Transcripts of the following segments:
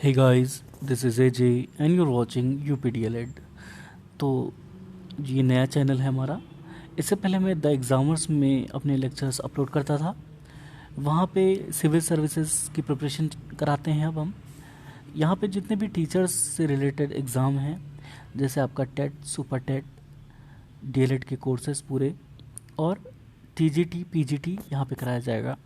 Hey guys, this is AJ and you're watching UPDLED। तो ये नया चैनल है हमारा। इससे पहले मैं द एग्ज़ामर्स में अपने लेक्चर्स अपलोड करता था। वहाँ पे सिविल सर्विसेज की प्रिपरेशन कराते हैं। अब हम यहाँ पे जितने भी टीचर्स से रिलेटेड एग्ज़ाम हैं, जैसे आपका टेट, सुपर टेट, डीएलएड के कोर्सेज पूरे और टीजीटी, पीजीटी यहाँ पे कराया जाएगा।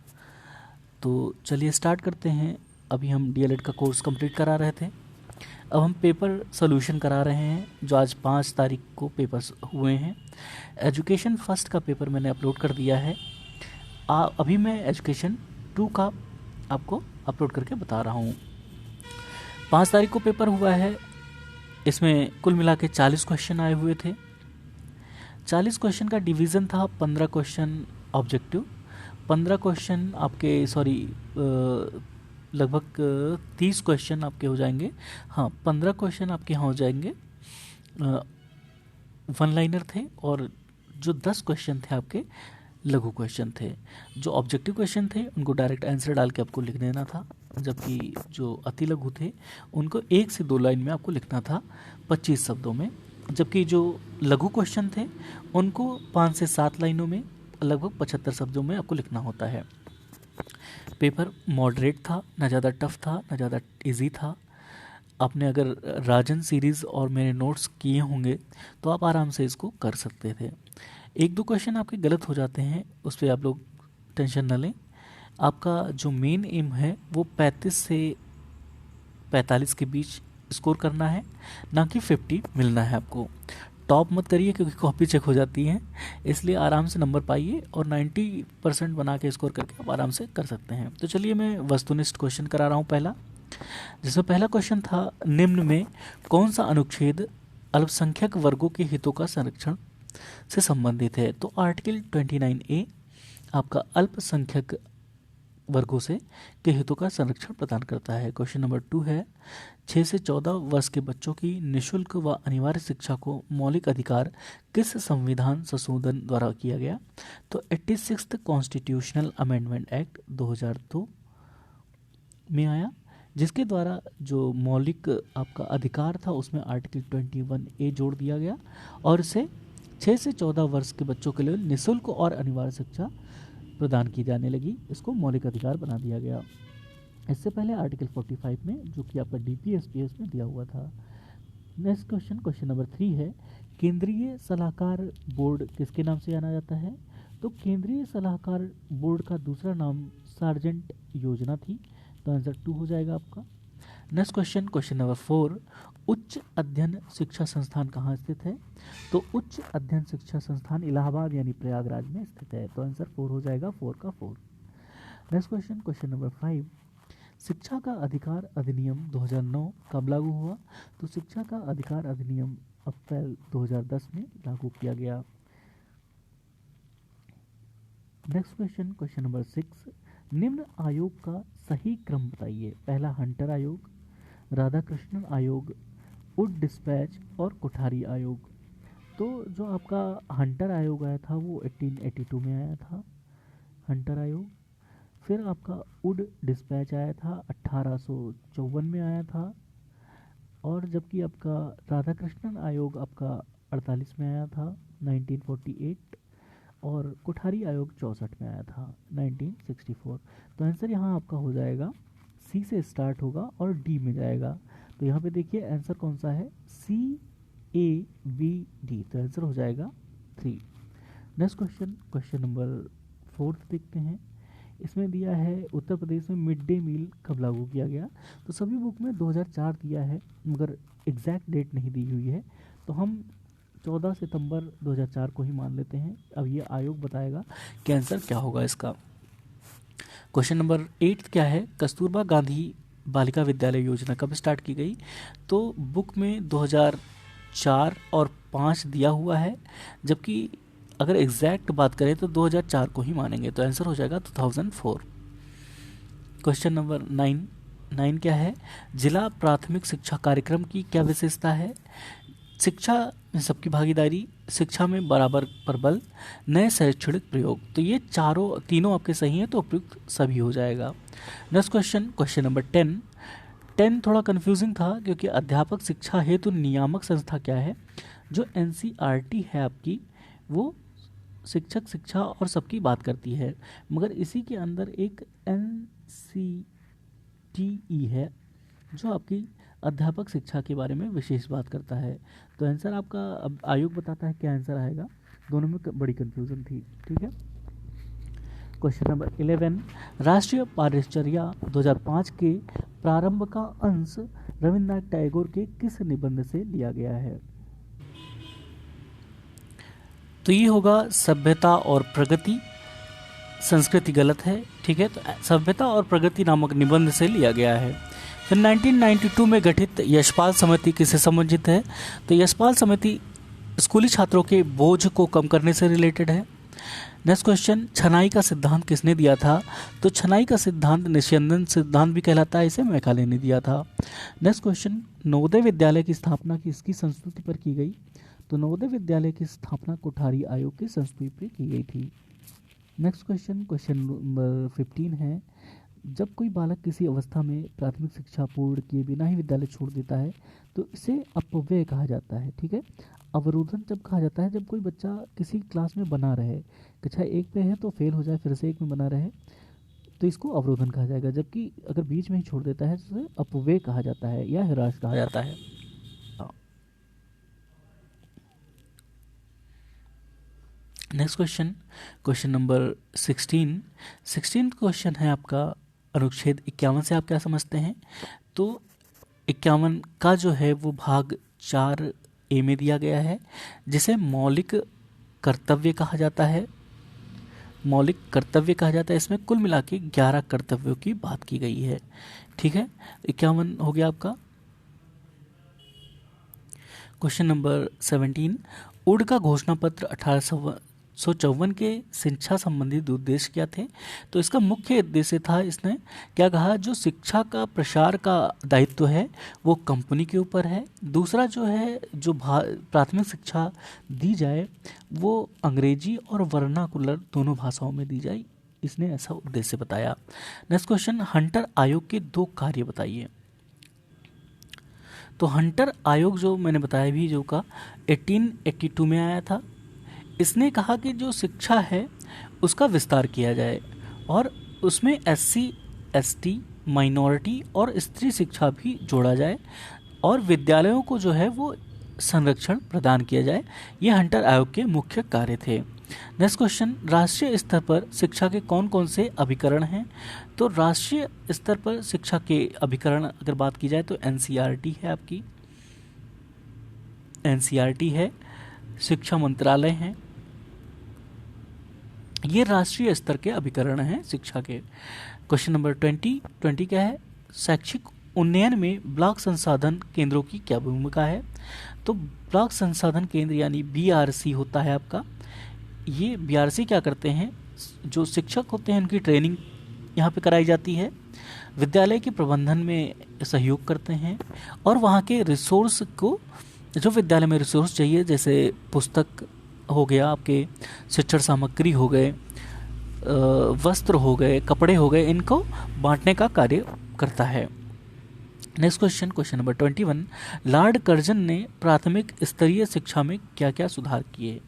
तो चलिए स्टार्ट करते हैं। अभी हम डीएलएड का कोर्स कंप्लीट करा रहे थे, अब हम पेपर सोल्यूशन करा रहे हैं, जो आज 5 तारीख को पेपर्स हुए हैं। एजुकेशन फर्स्ट का पेपर मैंने अपलोड कर दिया है। अभी मैं एजुकेशन 2 का आपको अपलोड करके बता रहा हूँ। 5 तारीख को पेपर हुआ है। इसमें कुल मिला के 40 क्वेश्चन आए हुए थे। 40 क्वेश्चन का डिवीज़न था 15 क्वेश्चन ऑब्जेक्टिव, 15 क्वेश्चन आपके लगभग 30 क्वेश्चन आपके हो जाएंगे। हाँ, 15 क्वेश्चन आपके यहाँ हो जाएंगे वन लाइनर थे, और जो 10 क्वेश्चन थे आपके लघु क्वेश्चन थे। जो ऑब्जेक्टिव क्वेश्चन थे उनको डायरेक्ट आंसर डाल के आपको लिख देना था, जबकि जो अति लघु थे उनको 1 से 2 लाइन में आपको लिखना था 25 शब्दों में, जबकि जो लघु क्वेश्चन थे उनको 5 से 7 लाइनों में लगभग 75 शब्दों में आपको लिखना होता है। पेपर मॉडरेट था, ना ज़्यादा टफ था ना ज़्यादा इजी था। आपने अगर राजन सीरीज़ और मेरे नोट्स किए होंगे तो आप आराम से इसको कर सकते थे। 1-2 क्वेश्चन आपके गलत हो जाते हैं, उस पर आप लोग टेंशन न लें। आपका जो मेन एम है वो 35 से 45 के बीच स्कोर करना है, ना कि 50 मिलना है आपको। टॉप मत करिए क्योंकि कॉपी चेक हो जाती है, इसलिए आराम से नंबर पाइए और 90% बना के स्कोर करके आप आराम से कर सकते हैं। तो चलिए मैं वस्तुनिष्ठ क्वेश्चन करा रहा हूँ पहला, जिसमें पहला क्वेश्चन था निम्न में कौन सा अनुच्छेद अल्पसंख्यक वर्गों के हितों का संरक्षण से संबंधित है। तो आर्टिकल 29A आपका अल्पसंख्यक वर्गों से के हितों का संरक्षण प्रदान करता है। क्वेश्चन नंबर 2 है 6 से 14 वर्ष के बच्चों की निःशुल्क व अनिवार्य शिक्षा को मौलिक अधिकार किस संविधान संशोधन द्वारा किया गया। तो 86th कॉन्स्टिट्यूशनल अमेंडमेंट एक्ट 2002 में आया, जिसके द्वारा जो मौलिक आपका अधिकार था उसमें आर्टिकल 21A जोड़ दिया गया और इसे 6 से 14 वर्ष के बच्चों के लिए निःशुल्क और अनिवार्य शिक्षा प्रदान की जाने लगी, इसको मौलिक अधिकार बना दिया गया। इससे पहले आर्टिकल 45 में, जो कि आपका DPSPS में दिया हुआ था। नेक्स्ट क्वेश्चन, क्वेश्चन नंबर 3 है केंद्रीय सलाहकार बोर्ड किसके नाम से जाना जाता है। तो केंद्रीय सलाहकार बोर्ड का दूसरा नाम सार्जेंट योजना थी, तो आंसर 2 हो जाएगा आपका। नेक्स्ट क्वेश्चन, क्वेश्चन नंबर 4 उच्च अध्ययन शिक्षा संस्थान कहाँ स्थित है। तो उच्च अध्ययन शिक्षा संस्थान इलाहाबाद यानी प्रयागराज में स्थित है, तो आंसर 4 हो जाएगा, 4 का 4। नेक्स्ट क्वेश्चन, क्वेश्चन नंबर 5 शिक्षा का अधिकार अधिनियम 2009 कब लागू हुआ। तो शिक्षा का अधिकार अधिनियम अप्रैल 2010 में लागू किया गया। नेक्स्ट क्वेश्चन, क्वेश्चन नंबर 6 निम्न आयोग का सही क्रम बताइए। पहला हंटर आयोग, राधाकृष्णन आयोग, वुड डिस्पैच और कोठारी आयोग। तो जो आपका हंटर आयोग आया था वो 1882 में आया था, हंटर आयोग। फिर आपका वुड डिस्पैच आया था 1854 में आया था, और जबकि आपका राधाकृष्णन आयोग आपका 48 में आया था 1948, और कोठारी आयोग 64 में आया था 1964। तो आंसर यहाँ आपका हो जाएगा सी से स्टार्ट होगा और डी में जाएगा। तो यहाँ पे देखिए आंसर कौन सा है, CAVD, तो आंसर हो जाएगा 3। नेक्स्ट क्वेश्चन, क्वेश्चन नंबर 4 देखते हैं। इसमें दिया है उत्तर प्रदेश में मिड डे मील कब लागू किया गया। तो सभी बुक में 2004 दिया है, मगर एग्जैक्ट डेट नहीं दी हुई है, तो हम 14 सितंबर 2004 को ही मान लेते हैं। अब ये आयोग बताएगा कि आंसर क्या होगा इसका। क्वेश्चन नंबर 8 क्या है कस्तूरबा गांधी बालिका विद्यालय योजना कब स्टार्ट की गई। तो बुक में 2004 और 5 दिया हुआ है, जबकि अगर एग्जैक्ट बात करें तो 2004 को ही मानेंगे, तो आंसर हो जाएगा 2004। क्वेश्चन नंबर 9 क्या है जिला प्राथमिक शिक्षा कार्यक्रम की क्या विशेषता है। शिक्षा में सबकी भागीदारी, शिक्षा में बराबर पर बल, नए शैक्षणिक प्रयोग। तो ये तीनों आपके सही हैं, तो उपयुक्त सभी हो जाएगा। नेक्स्ट क्वेश्चन, क्वेश्चन नंबर 10 10 थोड़ा कंफ्यूजिंग था क्योंकि अध्यापक शिक्षा हेतु नियामक संस्था क्या है, जो एनसीईआरटी है आपकी, वो शिक्षक शिक्षा और सबकी बात करती है, मगर इसी के अंदर एक एनसीटीई है जो आपकी अध्यापक शिक्षा के बारे में विशेष बात करता है। तो आंसर आपका अब आयोग बताता है क्या आंसर आएगा, दोनों में बड़ी कंफ्यूजन थी। ठीक है, क्वेश्चन नंबर 11, राष्ट्रीय पारिचर्या 2005 के प्रारंभ का अंश रविन्द्रनाथ टैगोर के किस निबंध से लिया गया है? तो ये होगा सभ्यता और प्रगति, संस्कृति गलत है। ठीक है, तो सभ्यता और प्रगति नामक निबंध से लिया गया है। फिर 1992 में गठित यशपाल समिति किससे संबंधित है? तो यशपाल समिति स्कूली छात्रों के बोझ को कम करने से रिलेटेड है। नेक्स्ट क्वेश्चन, छनाई का सिद्धांत किसने दिया था? तो छनाई का सिद्धांत निस्यंदन सिद्धांत भी कहलाता है, इसे मैकाले ने दिया था। नेक्स्ट क्वेश्चन, नवोदय विद्यालय की स्थापना किसकी संस्तुति पर की गई? तो नवोदय विद्यालय की स्थापना कोठारी आयोग की संस्तुति पर की गई थी। नेक्स्ट क्वेश्चन, क्वेश्चन नंबर 15 है, जब कोई बालक किसी अवस्था में प्राथमिक शिक्षा पूर्ण किए बिना ही विद्यालय छोड़ देता है तो इसे अपव्यय कहा जाता है। ठीक है, अवरोधन जब कहा जाता है जब कोई बच्चा किसी क्लास में बना रहे, कक्षा 1 पे है तो फेल हो जाए, फिर से 1 में बना रहे, तो इसको अवरोधन कहा जाएगा। जबकि अगर बीच में ही छोड़ देता है तो इसे अपव्यय कहा जाता है या ह्रास कहा जाता है। Next question, question number 16 question है आपका अनुच्छेद 51 से आप क्या समझते हैं? तो 51 का जो है वो भाग 4A में दिया गया है, जिसे मौलिक कर्तव्य कहा जाता है। मौलिक कर्तव्य कहा जाता है, इसमें कुल मिला के 11 कर्तव्यों की बात की गई है। ठीक है, 51 हो गया आपका। क्वेश्चन नंबर 17, उड का घोषणा पत्र 1854 के शिक्षा संबंधित उद्देश्य क्या थे? तो इसका मुख्य उद्देश्य था, इसने क्या कहा, जो शिक्षा का प्रसार का दायित्व है वो कंपनी के ऊपर है। दूसरा जो है, जो प्राथमिक शिक्षा दी जाए वो अंग्रेजी और वर्नाकुलर दोनों भाषाओं में दी जाए, इसने ऐसा उद्देश्य बताया। नेक्स्ट क्वेश्चन, हंटर आयोग के 2 कार्य बताइए। तो हंटर आयोग जो मैंने बताया भी, जो का 1882 में आया था, इसने कहा कि जो शिक्षा है उसका विस्तार किया जाए और उसमें SC, ST, माइनॉरिटी और स्त्री शिक्षा भी जोड़ा जाए और विद्यालयों को जो है वो संरक्षण प्रदान किया जाए। ये हंटर आयोग के मुख्य कार्य थे। नेक्स्ट क्वेश्चन, राष्ट्रीय स्तर पर शिक्षा के कौन कौन से अभिकरण हैं? तो राष्ट्रीय स्तर पर शिक्षा के अभिकरण अगर बात की जाए तो NCERT है आपकी, NCERT है, शिक्षा मंत्रालय है, ये राष्ट्रीय स्तर के अभिकरण हैं शिक्षा के। क्वेश्चन नंबर 20 क्या है, शैक्षिक उन्नयन में ब्लॉक संसाधन केंद्रों की क्या भूमिका है? तो ब्लॉक संसाधन केंद्र यानी BRC होता है आपका। ये BRC क्या करते हैं, जो शिक्षक होते हैं उनकी ट्रेनिंग यहाँ पे कराई जाती है, विद्यालय के प्रबंधन में सहयोग करते हैं और वहाँ के रिसोर्स को, जो विद्यालय में रिसोर्स चाहिए जैसे पुस्तक हो गया, आपके शिक्षण सामग्री हो गए, वस्त्र हो गए, कपड़े हो गए, इनको बांटने का कार्य करता है। Next question, question number 21, Lord Curzon ने प्राथमिक स्तरीय शिक्षा में क्या क्या सुधार किए?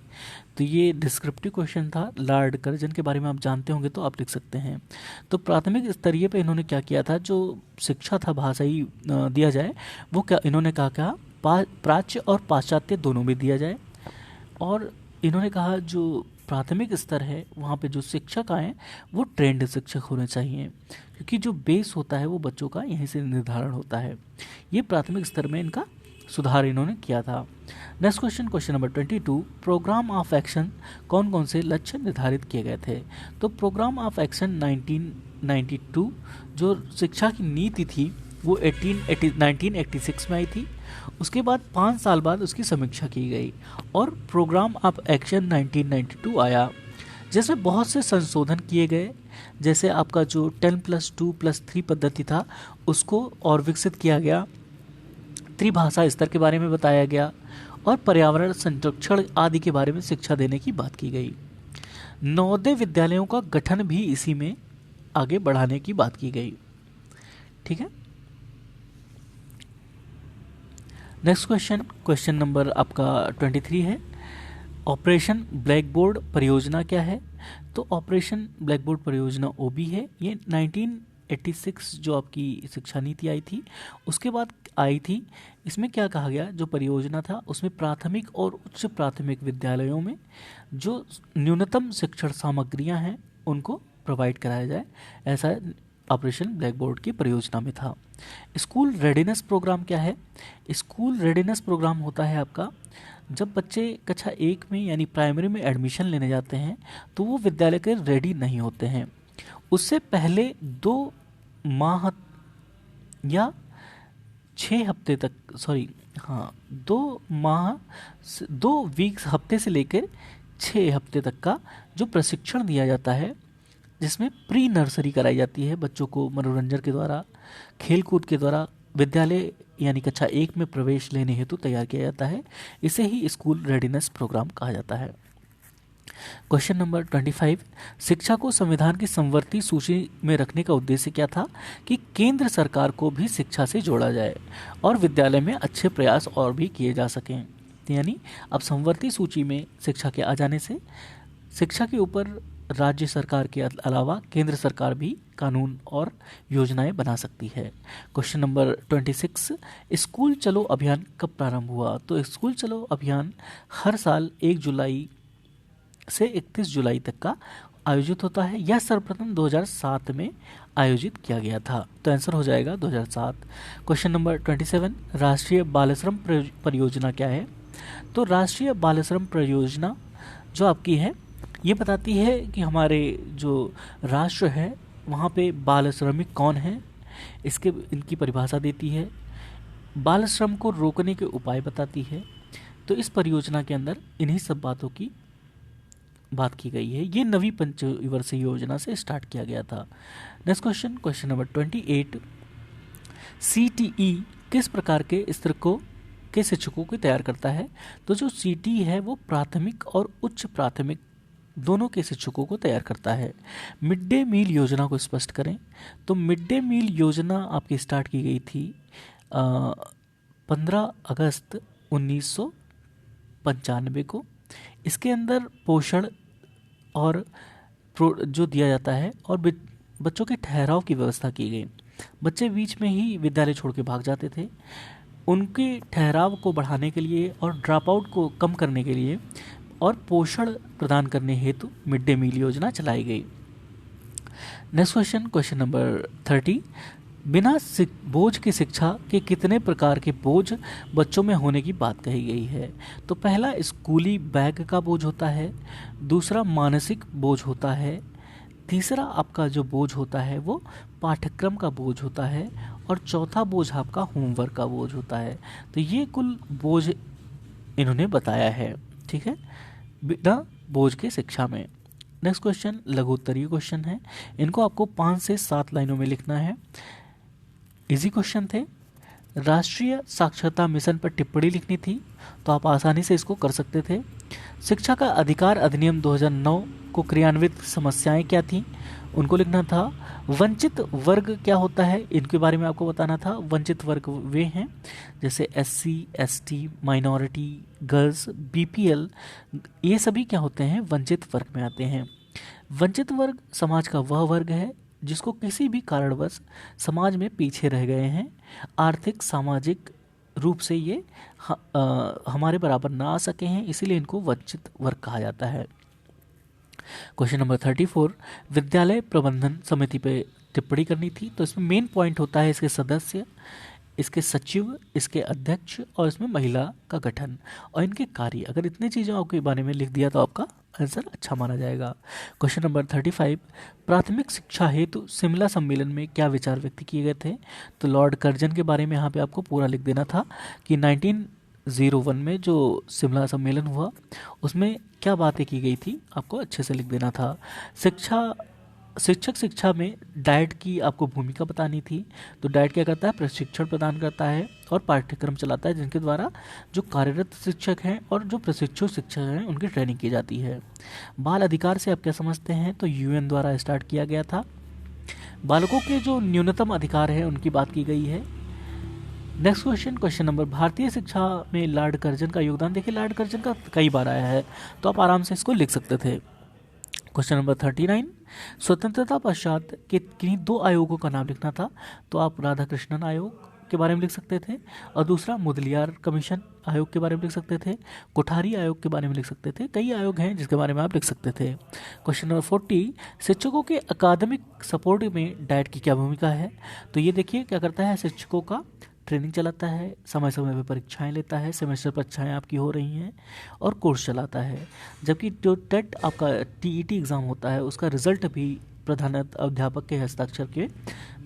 तो ये डिस्क्रिप्टिव क्वेश्चन था, लॉर्ड कर्जन के बारे में आप जानते होंगे तो आप लिख सकते हैं। तो प्राथमिक स्तरीय पे इन्होंने क्या किया था, जो शिक्षा था भाषाई दिया जाए, वो क्या इन्होंने कहा प्राच्य और पाश्चात्य दोनों में दिया जाए। और इन्होंने कहा जो प्राथमिक स्तर है वहाँ पे जो शिक्षक आए वो ट्रेंड शिक्षक होने चाहिए, क्योंकि जो बेस होता है वो बच्चों का यहीं से निर्धारण होता है। ये प्राथमिक स्तर में इनका सुधार इन्होंने किया था। Next question, question number 22, programme of action कौन कौन से लक्ष्य निर्धारित किए गए थे? तो प्रोग्राम ऑफ एक्शन 1992 जो शिक्षा की नीति थी वो 1986 में आई थी। उसके बाद 5 साल बाद उसकी समीक्षा की गई और प्रोग्राम ऑफ एक्शन 1992 आया, जिसमें बहुत से संशोधन किए गए, जैसे आपका जो 10+2+3 पद्धति था उसको और विकसित किया गया, त्रिभाषा स्तर के बारे में बताया गया और पर्यावरण संरक्षण आदि के बारे में शिक्षा देने की बात की गई। नवोदय विद्यालयों का गठन भी इसी में आगे बढ़ाने की बात की गई। ठीक है, नेक्स्ट क्वेश्चन, क्वेश्चन नंबर आपका 23 है, ऑपरेशन ब्लैक बोर्ड परियोजना क्या है? तो ऑपरेशन ब्लैक बोर्ड परियोजना ओबी है। ये 1986 जो आपकी शिक्षा नीति आई थी उसके बाद आई थी। इसमें क्या कहा गया, जो परियोजना था उसमें प्राथमिक और उच्च प्राथमिक विद्यालयों में जो न्यूनतम शिक्षण सामग्रियां हैं उनको प्रोवाइड कराया जाए, ऐसा ऑपरेशन ब्लैक बोर्ड की परियोजना में था। स्कूल रेडीनेस प्रोग्राम क्या है? स्कूल रेडीनेस प्रोग्राम होता है आपका जब बच्चे कक्षा 1 में यानी प्राइमरी में एडमिशन लेने जाते हैं तो वो विद्यालय के रेडी नहीं होते हैं। उससे पहले 2 माह या 6 हफ्ते तक, 2 वीक्स हफ्ते से लेकर 6 हफ्ते तक का जो प्रशिक्षण दिया जाता है, जिसमें प्री नर्सरी कराई जाती है, बच्चों को मनोरंजन के द्वारा, खेल कूद के द्वारा विद्यालय यानी कक्षा 1 में प्रवेश लेने हेतु तैयार किया जाता है। इसे ही स्कूल रेडीनेस प्रोग्राम कहा जाता है। क्वेश्चन नंबर 25, शिक्षा को संविधान की समवर्ती सूची में रखने का उद्देश्य क्या था? कि केंद्र सरकार को भी शिक्षा से जोड़ा जाए और विद्यालय में अच्छे प्रयास और भी किए जा सकें। यानी अब समवर्ती सूची में शिक्षा के आ जाने से शिक्षा के ऊपर राज्य सरकार के अलावा केंद्र सरकार भी कानून और योजनाएं बना सकती है। क्वेश्चन नंबर 26, स्कूल चलो अभियान कब प्रारंभ हुआ? तो स्कूल चलो अभियान हर साल 1 जुलाई से 31 जुलाई तक का आयोजित होता है। यह सर्वप्रथम 2007 में आयोजित किया गया था, तो आंसर हो जाएगा 2007। क्वेश्चन नंबर 27, राष्ट्रीय बाल श्रम परियोजना क्या है? तो राष्ट्रीय बाल श्रम परियोजना जो आपकी है ये बताती है कि हमारे जो राष्ट्र है वहाँ पे बाल श्रमिक कौन हैं, इनकी परिभाषा देती है, बाल श्रम को रोकने के उपाय बताती है। तो इस परियोजना के अंदर इन्हीं सब बातों की बात की गई है। ये नवी पंचवर्षीय योजना से स्टार्ट किया गया था। Next question, question number 28, CTE किस प्रकार के स्तर के शिक्षकों को तैयार करता है? तो जो CTE है वो प्राथमिक और उच्च प्राथमिक दोनों के शिक्षकों को तैयार करता है। मिड डे मील योजना को स्पष्ट करें। तो मिड डे मील योजना आपकी स्टार्ट की गई थी 15 अगस्त 1995 को। इसके अंदर पोषण और जो दिया जाता है और बच्चों के ठहराव की व्यवस्था की गई। बच्चे बीच में ही विद्यालय छोड़ के भाग जाते थे, उनके ठहराव को बढ़ाने के लिए और ड्रॉप आउट को कम करने के लिए और पोषण प्रदान करने हेतु मिड डे मील योजना चलाई गई। नेक्स्ट क्वेश्चन, क्वेश्चन नंबर 30, बिना बोझ की शिक्षा के कितने प्रकार के बोझ बच्चों में होने की बात कही गई है? तो पहला स्कूली बैग का बोझ होता है, दूसरा मानसिक बोझ होता है, तीसरा आपका जो बोझ होता है वो पाठ्यक्रम का बोझ होता है और चौथा बोझ आपका होमवर्क का बोझ होता है। तो ये कुल बोझ इन्होंने बताया है, ठीक है, बिना बोझ के शिक्षा में। नेक्स्ट क्वेश्चन लघु उत्तरीय क्वेश्चन है, इनको आपको 5 से 7 लाइनों में लिखना है। इजी क्वेश्चन थे। राष्ट्रीय साक्षरता मिशन पर टिप्पणी लिखनी थी तो आप आसानी से इसको कर सकते थे। शिक्षा का अधिकार अधिनियम 2009 को क्रियान्वित समस्याएं क्या थीं, उनको लिखना था। वंचित वर्ग क्या होता है, इनके बारे में आपको बताना था। वंचित वर्ग वे हैं जैसे SC, ST, minority, girls, BPL, ये सभी क्या होते हैं, वंचित वर्ग में आते हैं। वंचित वर्ग समाज का वह वर्ग है जिसको किसी भी कारणवश समाज में पीछे रह गए हैं, आर्थिक सामाजिक रूप से ये हमारे बराबर ना आ सके हैं, इसीलिए इनको वंचित वर्ग कहा जाता है। क्वेश्चन नंबर 34, विद्यालय प्रबंधन समिति पे टिप्पणी करनी थी तो इसमें मेन पॉइंट होता है इसके सदस्य, इसके सचिव, इसके अध्यक्ष और इसमें महिला का गठन और इनके कार्य। अगर इतनी चीज़ों आपके बारे में लिख दिया तो आपका आंसर अच्छा माना जाएगा। क्वेश्चन नंबर 35, प्राथमिक शिक्षा हेतु शिमला सम्मेलन में क्या विचार व्यक्त किए गए थे? तो लॉर्ड कर्जन के बारे में यहाँ पे आपको पूरा लिख देना था कि 1901 में जो शिमला सम्मेलन हुआ उसमें क्या बातें की गई थी, आपको अच्छे से लिख देना था। शिक्षक शिक्षा में डाइट की आपको भूमिका बतानी थी। तो डाइट क्या करता है, प्रशिक्षण प्रदान करता है और पाठ्यक्रम चलाता है जिनके द्वारा जो कार्यरत शिक्षक हैं और जो प्रशिक्षु शिक्षक हैं उनकी ट्रेनिंग की जाती है। बाल अधिकार से आप क्या समझते हैं, तो UN द्वारा स्टार्ट किया गया था। बालकों के जो न्यूनतम अधिकार है उनकी बात की गई है। नेक्स्ट क्वेश्चन, क्वेश्चन नंबर, भारतीय शिक्षा में लॉर्ड कर्जन का योगदान। देखिए लॉर्ड कर्जन का कई बार आया है, तो आप आराम से इसको लिख सकते थे। क्वेश्चन नंबर 39, स्वतंत्रता पश्चात के किन्हीं दो आयोगों का नाम लिखना था, तो आप राधाकृष्णन आयोग के बारे में लिख सकते थे, और दूसरा मुदलियार कमीशन आयोग के बारे में लिख सकते थे, कोठारी आयोग के बारे में लिख सकते थे। कई आयोग हैं जिसके बारे में आप लिख सकते थे। क्वेश्चन नंबर 40, शिक्षकों के अकादमिक सपोर्ट में डाइट की क्या भूमिका है। तो ये देखिए क्या करता है, शिक्षकों का ट्रेनिंग चलाता है, समय समय पर परीक्षाएं लेता है, सेमेस्टर परीक्षाएं आपकी हो रही हैं, और कोर्स चलाता है। जबकि जो टेट आपका टीईटी एग्ज़ाम होता है उसका रिजल्ट भी प्रधान अध्यापक के हस्ताक्षर के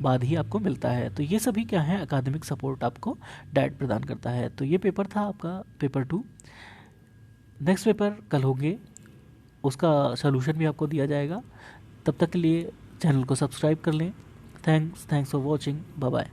बाद ही आपको मिलता है। तो ये सभी क्या है, अकादमिक सपोर्ट आपको डाइट प्रदान करता है। तो ये पेपर था आपका पेपर 2। नेक्स्ट पेपर कल होंगे, उसका सॉल्यूशन भी आपको दिया जाएगा। तब तक के लिए चैनल को सब्सक्राइब कर लें। Thanks for watching. Bye bye.